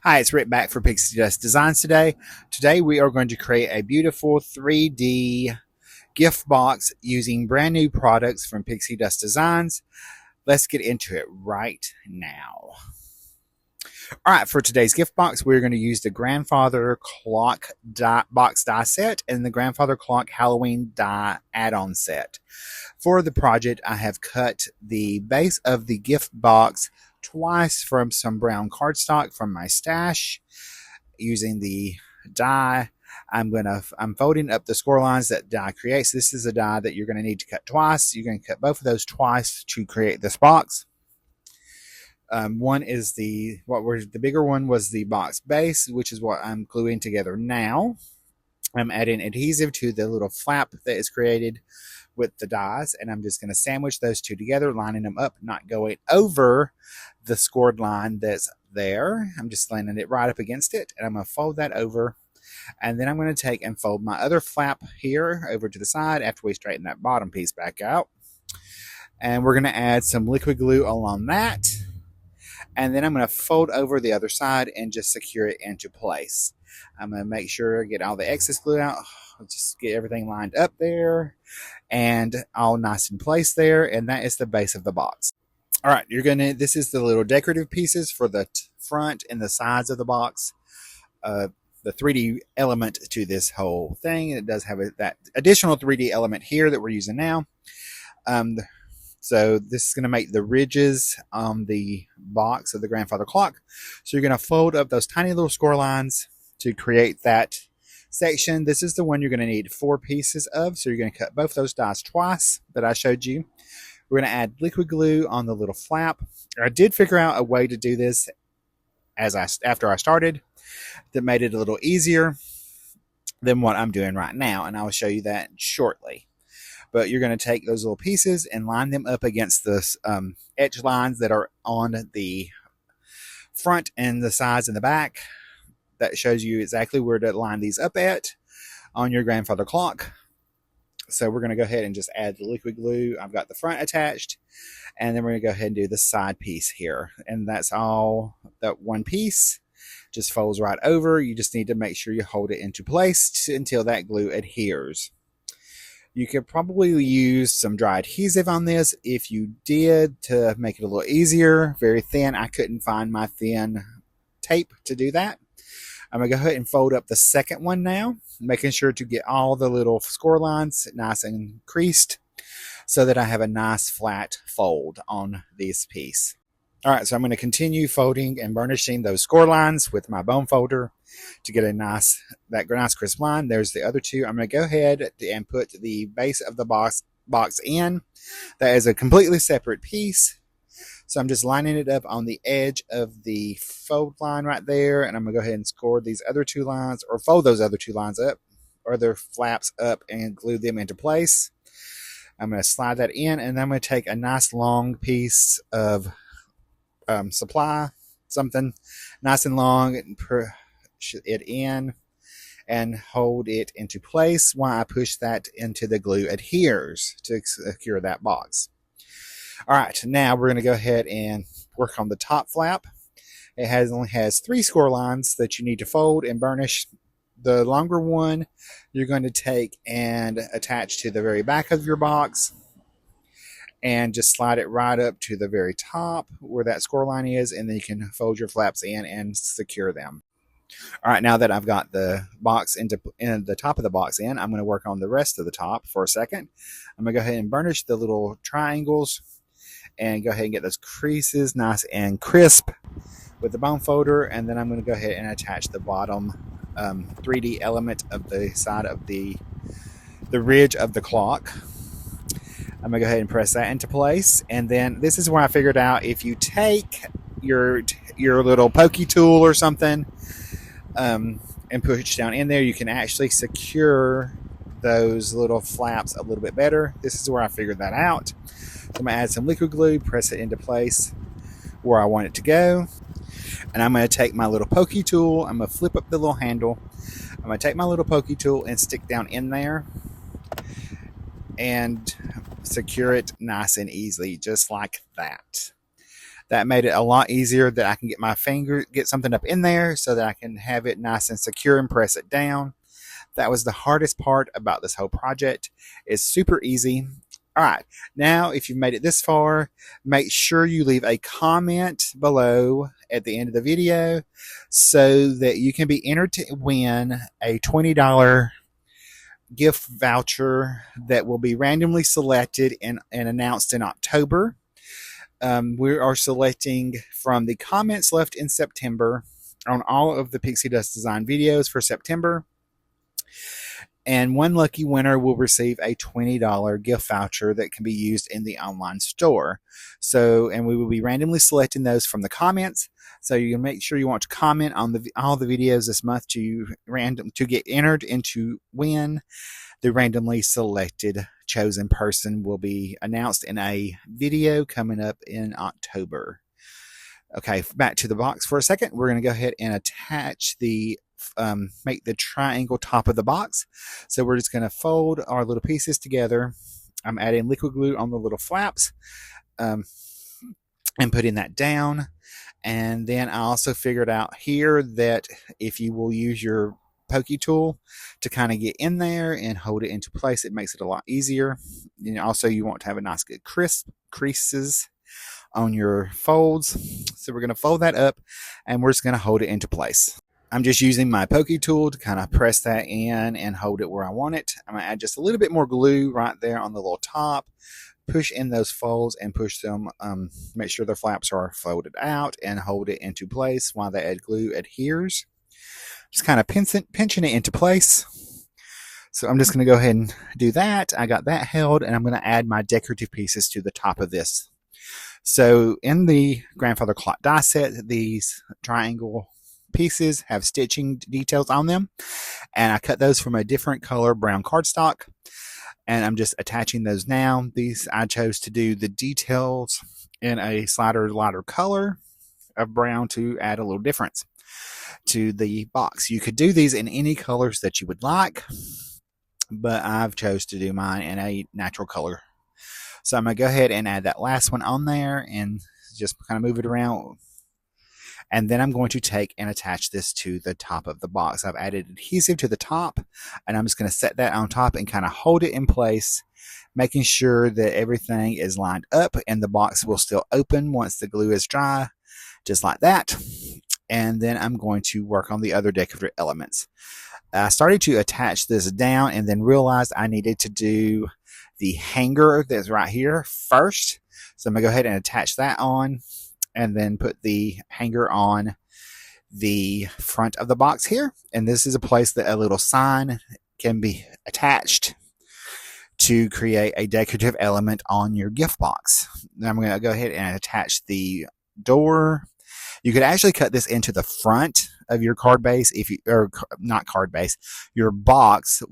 Hi, it's Rick back for Pixi Dust Designs today. Today we are going to create a beautiful 3D gift box using brand new products from Pixi Dust Designs. Let's get into it right now. All right, for today's gift box, we're going to use the Grandfather Clock box die set and the Grandfather Clock Halloween die add-on set. For the project, I have cut the base of the gift box twice from some brown cardstock from my stash using the die. I'm folding up the score lines that die creates. This is a die that you're going to need to cut twice. You're going to cut both of those twice to create this box. One is the bigger one was the box base, which is what I'm gluing together now. I'm adding adhesive to the little flap that is created with the dies, and I'm just going to sandwich those two together, lining them up, not going over the scored line that's there. I'm just lining it right up against it, and I'm going to fold that over, and then I'm going to take and fold my other flap here over to the side after we straighten that bottom piece back out. And we're going to add some liquid glue along that, and then I'm going to fold over the other side and just secure it into place. I'm going to make sure I get all the excess glue out, just get everything lined up there and all nice in place there, and that is the base of the box. All right, this is the little decorative pieces for the front and the sides of the box. The 3D element to this whole thing. It does have that additional 3D element here that we're using now. So this is going to make the ridges on the box of the Grandfather Clock. So you're going to fold up those tiny little score lines to create that section. This is the one you're going to need 4 pieces of. So you're going to cut both those dies twice that I showed you. We're going to add liquid glue on the little flap. I did figure out a way to do this after I started that made it a little easier than what I'm doing right now, and I'll show you that shortly. But you're going to take those little pieces and line them up against the edge lines that are on the front and the sides and the back. That shows you exactly where to line these up at on your Grandfather Clock. So we're going to go ahead and just add the liquid glue. I've got the front attached, and then we're going to go ahead and do the side piece here. And that's all. That one piece just folds right over. You just need to make sure you hold it into place until that glue adheres. You could probably use some dry adhesive on this if you did, to make it a little easier. Very thin. I couldn't find my thin tape to do that. I'm going to go ahead and fold up the second one now, making sure to get all the little score lines nice and creased so that I have a nice flat fold on this piece. All right, so I'm going to continue folding and burnishing those score lines with my bone folder to get that nice crisp line. There's the other two. I'm going to go ahead and put the base of the box in. That is a completely separate piece. So I'm just lining it up on the edge of the fold line right there, and I'm going to go ahead and score these other two lines, or fold those other two lines up, or their flaps up, and glue them into place. I'm going to slide that in, and then I'm going to take a nice long piece of supply, something nice and long, and push it in and hold it into place while I push that into the glue adheres to secure that box. All right, now we're going to go ahead and work on the top flap. It only has 3 score lines that you need to fold and burnish. The longer one you're going to take and attach to the very back of your box, and just slide it right up to the very top where that score line is, and then you can fold your flaps in and secure them. All right, now that I've got the box in the top of the box in, I'm going to work on the rest of the top for a second. I'm going to go ahead and burnish the little triangles and go ahead and get those creases nice and crisp with the bone folder, and then I'm going to go ahead and attach the bottom 3D element of the side of the ridge of the clock. I'm going to go ahead and press that into place, and then this is where I figured out if you take your little pokey tool or something and push down in there, you can actually secure those little flaps a little bit better. This is where I figured that out. So I'm going to add some liquid glue, press it into place where I want it to go. And I'm going to take my little pokey tool. I'm going to flip up the little handle. I'm going to take my little pokey tool and stick down in there and secure it nice and easily, just like that. That made it a lot easier that I can get my finger, get something up in there so that I can have it nice and secure and press it down. That was the hardest part about this whole project. It's super easy. All right, now if you've made it this far, make sure you leave a comment below at the end of the video so that you can be entered to win a $20 gift voucher that will be randomly selected and announced in October. We are selecting from the comments left in September on all of the Pixie Dust Design videos for September. And one lucky winner will receive a $20 gift voucher that can be used in the online store. So, and we will be randomly selecting those from the comments. So you can make sure you want to comment on all the videos this month to get entered into win. The randomly selected chosen person will be announced in a video coming up in October. Okay, back to the box for a second. We're going to go ahead and attach make the triangle top of the box. So we're just going to fold our little pieces together. I'm adding liquid glue on the little flaps and putting that down. And then I also figured out here that if you will use your pokey tool to kind of get in there and hold it into place, it makes it a lot easier. And also you want to have a nice good crisp creases on your folds. So we're going to fold that up and we're just going to hold it into place. I'm just using my pokey tool to kind of press that in and hold it where I want it. I'm going to add just a little bit more glue right there on the little top, push in those folds and push them, make sure the flaps are folded out and hold it into place while the glue adheres. Just kind of pinching it into place. So I'm just going to go ahead and do that. I got that held and I'm going to add my decorative pieces to the top of this. So in the grandfather clock die set, these triangle pieces have stitching details on them, and I cut those from a different color brown cardstock, and I'm just attaching those now. These I chose to do the details in a slighter lighter color of brown to add a little difference to the box. You could do these in any colors that you would like, but I've chose to do mine in a natural color. So I'm going to go ahead and add that last one on there and just kind of move it around. And then I'm going to take and attach this to the top of the box. I've added adhesive to the top, and I'm just going to set that on top and kind of hold it in place, making sure that everything is lined up and the box will still open once the glue is dry, just like that. And then I'm going to work on the other decorative elements. I started to attach this down and then realized I needed to do the hanger that's right here first. So I'm going to go ahead and attach that on and then put the hanger on the front of the box here. And this is a place that a little sign can be attached to create a decorative element on your gift box. Now I'm going to go ahead and attach the door. You could actually cut this into the front of your card base, or not card base, your box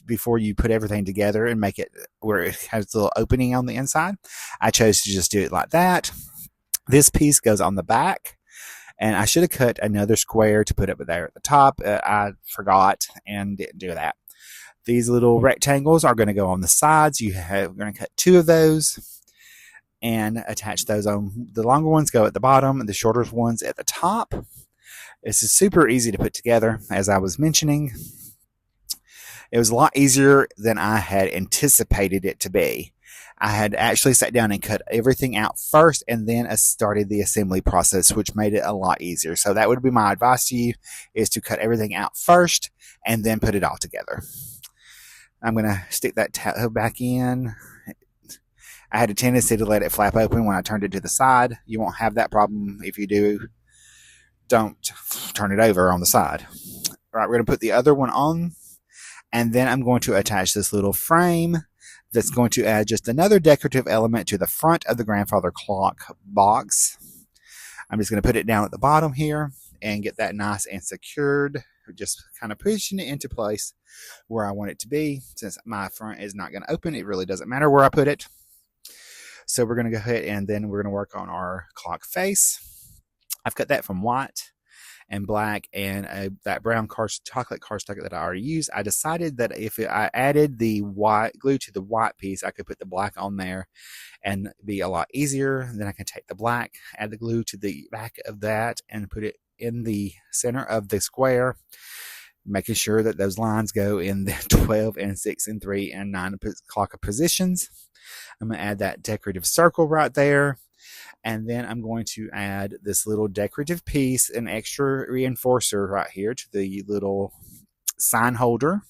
before you put everything together and make it where it has a little opening on the inside. I chose to just do it like that. This piece goes on the back, and I should have cut another square to put it there at the top. I forgot and didn't do that. These little rectangles are going to go on the sides. We're going to cut 2 of those and attach those on. The longer ones go at the bottom and the shorter ones at the top. This is super easy to put together, as I was mentioning. It was a lot easier than I had anticipated it to be. I had actually sat down and cut everything out first and then started the assembly process, which made it a lot easier. So that would be my advice to you, is to cut everything out first and then put it all together. I'm going to stick that tab back in. I had a tendency to let it flap open when I turned it to the side. You won't have that problem. If you do, don't turn it over on the side. All right, we're going to put the other one on, and then I'm going to attach this little frame that's going to add just another decorative element to the front of the grandfather clock box. I'm just going to put it down at the bottom here and get that nice and secured, just kind of pushing it into place where I want it to be. Since my front is not going to open, it really doesn't matter where I put it. So we're going to go ahead and then we're going to work on our clock face. I've cut that from white, and black and that brown chocolate cardstock that I already used. I decided that if I added the white glue to the white piece, I could put the black on there and be a lot easier. Then I can take the black, add the glue to the back of that, and put it in the center of the square, making sure that those lines go in the 12 and 6 and 3 and 9 o'clock positions. I'm going to add that decorative circle right there. And then I'm going to add this little decorative piece, an extra reinforcer right here to the little sign holder.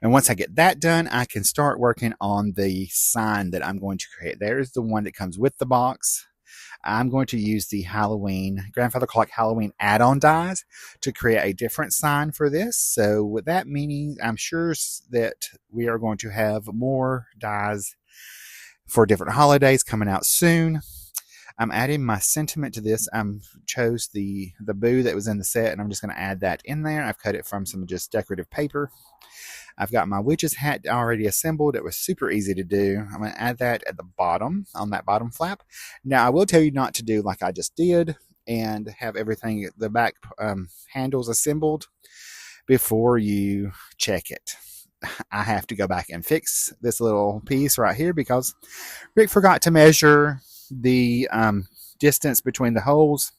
And once I get that done, I can start working on the sign that I'm going to create. There's the one that comes with the box. I'm going to use the Grandfather Clock Halloween add-on dies to create a different sign for this. So with that meaning, I'm sure that we are going to have more dies for different holidays coming out soon. I'm adding my sentiment to this. I chose the boo that was in the set, and I'm just going to add that in there. I've cut it from some just decorative paper. I've got my witch's hat already assembled. It was super easy to do. I'm going to add that at the bottom, on that bottom flap. Now, I will tell you not to do like I just did and have everything, the back handles assembled before you check it. I have to go back and fix this little piece right here because Rick forgot to measure the distance between the holes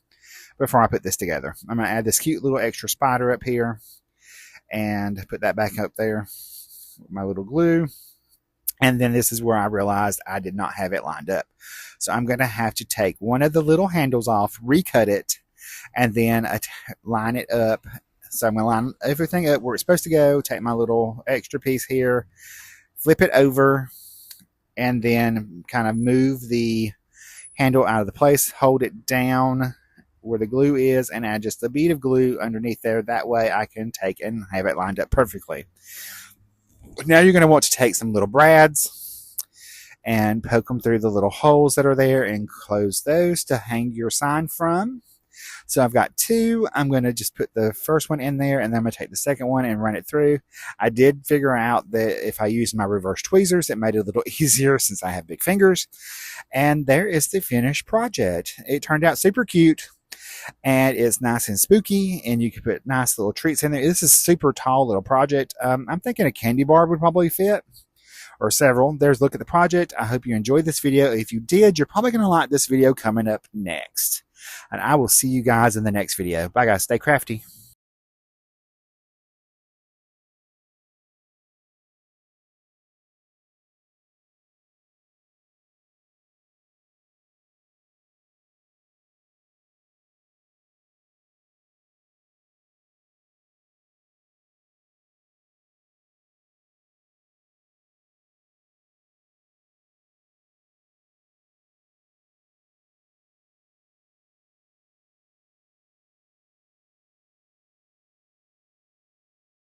before I put this together. I'm going to add this cute little extra spider up here and put that back up there with my little glue. And then this is where I realized I did not have it lined up. So I'm going to have to take one of the little handles off, recut it, and then line it up. So I'm going to line everything up where it's supposed to go, take my little extra piece here, flip it over, and then kind of move the handle out of the place, hold it down where the glue is, and add just a bead of glue underneath there. That way I can take and have it lined up perfectly. Now you're going to want to take some little brads and poke them through the little holes that are there and close those to hang your sign from. So I've got two. I'm going to just put the first one in there, and then I'm going to take the second one and run it through. I did figure out that if I used my reverse tweezers, it made it a little easier since I have big fingers. And there is the finished project. It turned out super cute, and it's nice and spooky, and you can put nice little treats in there. This is a super tall little project. I'm thinking a candy bar would probably fit, or several. There's a look at the project. I hope you enjoyed this video. If you did, you're probably going to like this video coming up next. And I will see you guys in the next video. Bye, guys. Stay crafty.